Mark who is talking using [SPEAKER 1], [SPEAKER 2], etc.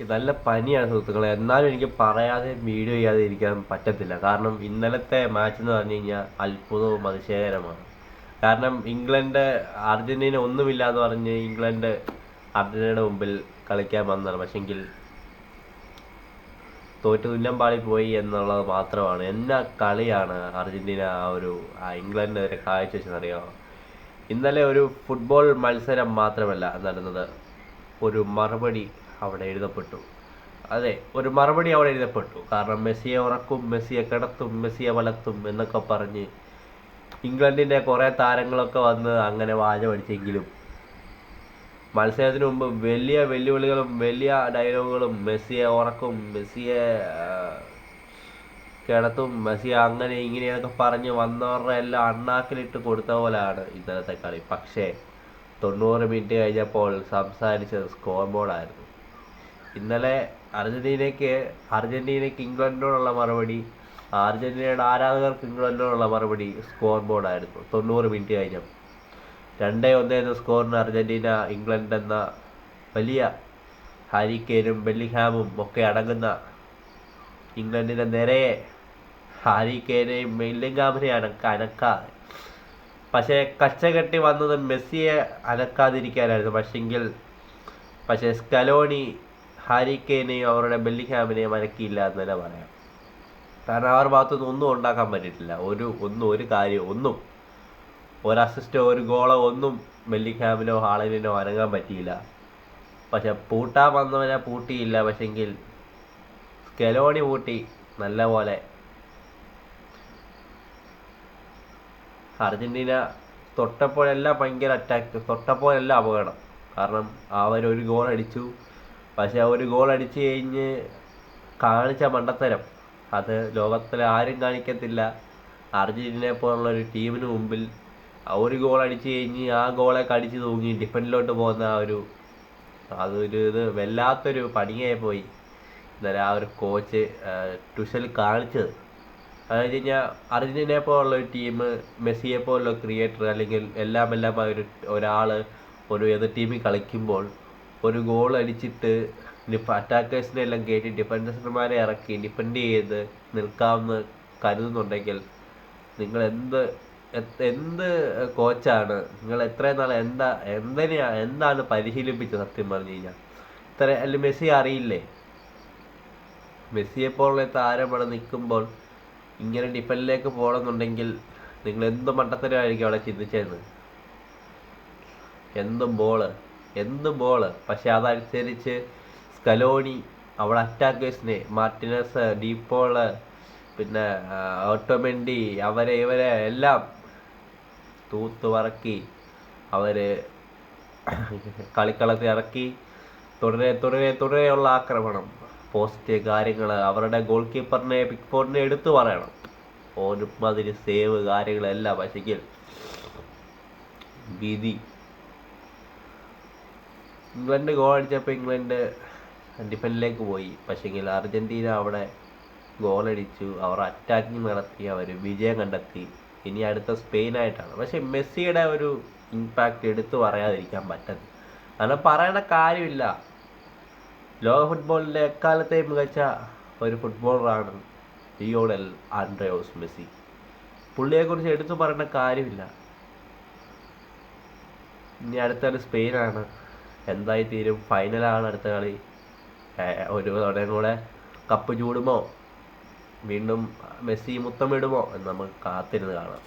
[SPEAKER 1] നല്ല പനിയാണ് സുഹൃത്തുക്കളെ. എന്നാലും എനിക്ക് പറയാതെ വീഡിയോ ചെയ്യാതെ ഇരിക്കാൻ പറ്റത്തില്ല. കാരണം ഇന്നലത്തെ മാച്ച് എന്ന് പറഞ്ഞു കഴിഞ്ഞാൽ അത്ഭുതവും അതിശയകരമാണ്. കാരണം ഇംഗ്ലണ്ട് അർജന്റീന ഒന്നുമില്ലാന്ന് പറഞ്ഞ് ഇംഗ്ലണ്ട് അർജന്റീനയുടെ മുമ്പിൽ കളിക്കാൻ വന്നതാണ്. പക്ഷെങ്കിൽ തോറ്റു തുന്നം പാളി പോയി എന്നുള്ളത് മാത്രമാണ്. എന്നാ കളിയാണ് അർജന്റീന ഇംഗ്ലണ്ടിനെതിരെ കാഴ്ചവെച്ചെന്നറിയാമോ? ഇന്നലെ ഒരു ഫുട്ബോൾ മത്സരം മാത്രമല്ല നടന്നത്, ഒരു മറുപടി അവിടെ എഴുതപ്പെട്ടു. അതെ, ഒരു മറുപടി അവിടെ എഴുതപ്പെട്ടു. കാരണം മെസ്സിയെ ഉറക്കും, മെസ്സിയെ കിടത്തും, മെസ്സിയെ വലത്തും എന്നൊക്കെ പറഞ്ഞ് ഇംഗ്ലണ്ടിൻ്റെ കുറേ താരങ്ങളൊക്കെ വന്ന് അങ്ങനെ വാചമടിച്ചെങ്കിലും മത്സരത്തിന് മുമ്പ് വലിയ വെല്ലുവിളികളും വലിയ ഡയലോഗുകളും മെസ്സിയെ ഉറക്കും, മെസ്സിയെ കിടത്തും, മെസ്സിയെ അങ്ങനെ ഇങ്ങനെയൊക്കെ പറഞ്ഞ് വന്നവരുടെ എല്ലാം അണ്ണാക്കിലിട്ട് കൊടുത്ത പോലെയാണ് ഇന്നലത്തെ കളി. പക്ഷേ 90 മിനിറ്റ് കഴിഞ്ഞപ്പോൾ സംസാരിച്ചത് സ്കോർ ബോർഡായിരുന്നു. ഇന്നലെ അർജന്റീനയ്ക്ക് ഇംഗ്ലണ്ടിനോടുള്ള മറുപടി, അർജന്റീനയുടെ ആരാധകർക്ക് ഇംഗ്ലണ്ടിനോടുള്ള മറുപടി സ്കോർ ബോർഡായിരുന്നു. 90 മിനിറ്റ് കഴിഞ്ഞു 2-1 എന്ന സ്കോറിന് അർജന്റീന ഇംഗ്ലണ്ട് എന്ന വലിയ ഹാരി കെയ്നും ബെല്ലിംഗ്ഹാമും ഒക്കെ അടങ്ങുന്ന ഇംഗ്ലണ്ടിൻ്റെ നിരയെ ഹാരി കെയ്നെയും ബെല്ലിംഗ്ഹാമിനെയും അനക്കാതെ, പക്ഷേ കച്ചകെട്ടി വന്നത് മെസ്സിയെ അനക്കാതിരിക്കാനായിരുന്നു. പക്ഷേ സ്കലോണി ഹാരി കെയ്നെയും അവരുടെ ബെല്ലിംഗ്ഹാമിനെയും അനക്കിയില്ല എന്ന് തന്നെ പറയാം. കാരണം അവരുടെ ഭാഗത്തുനിന്ന് ഒന്നും ഉണ്ടാക്കാൻ പറ്റിയിട്ടില്ല. ഒരു കാര്യം ഒരു അസിസ്റ്റോ ഒരു ഗോളോ ഒന്നും ബെല്ലിംഗ്ഹാമിനോ ഹാളണ്ടിനോ അനങ്ങാൻ പറ്റിയില്ല. പക്ഷെ പൂട്ടാൻ വന്നവനെ പൂട്ടിയില്ല. പക്ഷെങ്കിൽ സ്കലോണി പൂട്ടി നല്ല പോലെ. അർജന്റീന തൊട്ടപ്പോഴെല്ലാം ഭയങ്കര അറ്റാക്ക്, തൊട്ടപ്പോഴെല്ലാം അപകടം. കാരണം അവരൊരു ഗോൾ അടിച്ചു. പക്ഷെ ഒരു ഗോൾ അടിച്ചു കഴിഞ്ഞ് കാണിച്ച മണ്ടത്തരം അത് ലോകത്തിലെ ആരും കാണിക്കത്തില്ല. അർജന്റീനയെ പോലുള്ള ഒരു ടീമിന് മുമ്പിൽ ഒരു ഗോൾ അടിച്ചു കഴിഞ്ഞ് ആ ഗോളെ കടിച്ചു തൂങ്ങി ഡിഫൻഡിലോട്ട് പോകുന്ന ഇത് വല്ലാത്തൊരു പണിയായി പോയി ഇന്നലെ ആ ഒരു കോച്ച് ടുഷൽ കാണിച്ചത്. അതെന്ന് വെച്ച് കഴിഞ്ഞാൽ അർജന്റീനയെ പോലുള്ള ഒരു ടീം, മെസ്സിയെ പോലുള്ള ക്രിയേറ്റർ അല്ലെങ്കിൽ എല്ലാം ഒരാൾ ഒരു എതിർ ടീമിൽ കളിക്കുമ്പോൾ ഒരു ഗോൾ അടിച്ചിട്ട് അറ്റാക്കേഴ്സിനെ എല്ലാം കയറ്റി ഡിഫൻഡർമാരെ ഇറക്കി ഡിഫെൻഡ് ചെയ്ത് നിൽക്കാമെന്ന് കരുതുന്നുണ്ടെങ്കിൽ നിങ്ങൾ എന്ത് കോച്ചാണ് നിങ്ങൾ? എത്രയും നാൾ എന്താണ് പരിശീലിപ്പിച്ചത്? സത്യം പറഞ്ഞു കഴിഞ്ഞാൽ അല്ല മെസ്സി അറിയില്ലേ? മെസ്സിയെപ്പോലുള്ള താരം അവിടെ നിൽക്കുമ്പോൾ ഇങ്ങനെ ഡിഫൻഡിലേക്ക് പോകണമെന്നുണ്ടെങ്കിൽ നിങ്ങൾ എന്ത് മണ്ടത്തരമായിരിക്കും അവിടെ ചിന്തിച്ചതെന്ന്. എന്ത് ബോള്. പക്ഷെ അതനുസരിച്ച് സ്കലോണി അവിടെ അറ്റാക്കേഴ്സിനെ മാർട്ടിനസ്, ഡീപോള്, പിന്നെ ഓട്ടോമെൻഡി ഇവരെ എല്ലാം തൂത്തുവറക്കി കളിക്കളത്തിൽ ഇറക്കി. തുടരെയുള്ള ആക്രമണം, പോസ്റ്റ് കാര്യങ്ങൾ, അവരുടെ ഗോൾ കീപ്പറിനെ പിക്ഫോർഡിനെ എടുത്തു പറയണം. ഒരുമാതിരി സേവ് കാര്യങ്ങളെല്ലാം. പക്ഷെങ്കിൽ വിധി ഇംഗ്ലണ്ട് ഗോൾ അടിച്ചപ്പോൾ ഇംഗ്ലണ്ട് ഡിഫൻഡിലേക്ക് പോയി. പക്ഷെങ്കിൽ അർജന്റീന അവിടെ ഗോളടിച്ചു, അവർ അറ്റാക്കിങ് നടത്തി, അവർ വിജയം കണ്ടെത്തി. ഇനി അടുത്ത സ്പെയിനായിട്ടാണ്. പക്ഷെ മെസ്സിയുടെ ഒരു ഇമ്പാക്റ്റ് എടുത്തു പറയാതിരിക്കാൻ പറ്റുന്നത്. കാരണം പറയേണ്ട കാര്യമില്ല. ലോക ഫുട്ബോളിലെ എക്കാലത്തെയും മികച്ച ഒരു ഫുട്ബോളറാണ് ലിയോണൽ ആൻഡ്രേസ് മെസ്സി. പുള്ളിയെക്കുറിച്ച് എടുത്തു പറയേണ്ട കാര്യമില്ല. ഇനി അടുത്ത കളി സ്പെയിനാണ്. എന്തായി തീരും? ഫൈനലാണ് അടുത്ത കളി. ഒരു തവണയും കൂടെ കപ്പ് ചൂടുമോ? വീണ്ടും മെസ്സി മുത്തമിടുമോ എന്ന് നമുക്ക് കാത്തിരുന്ന് കാണാം.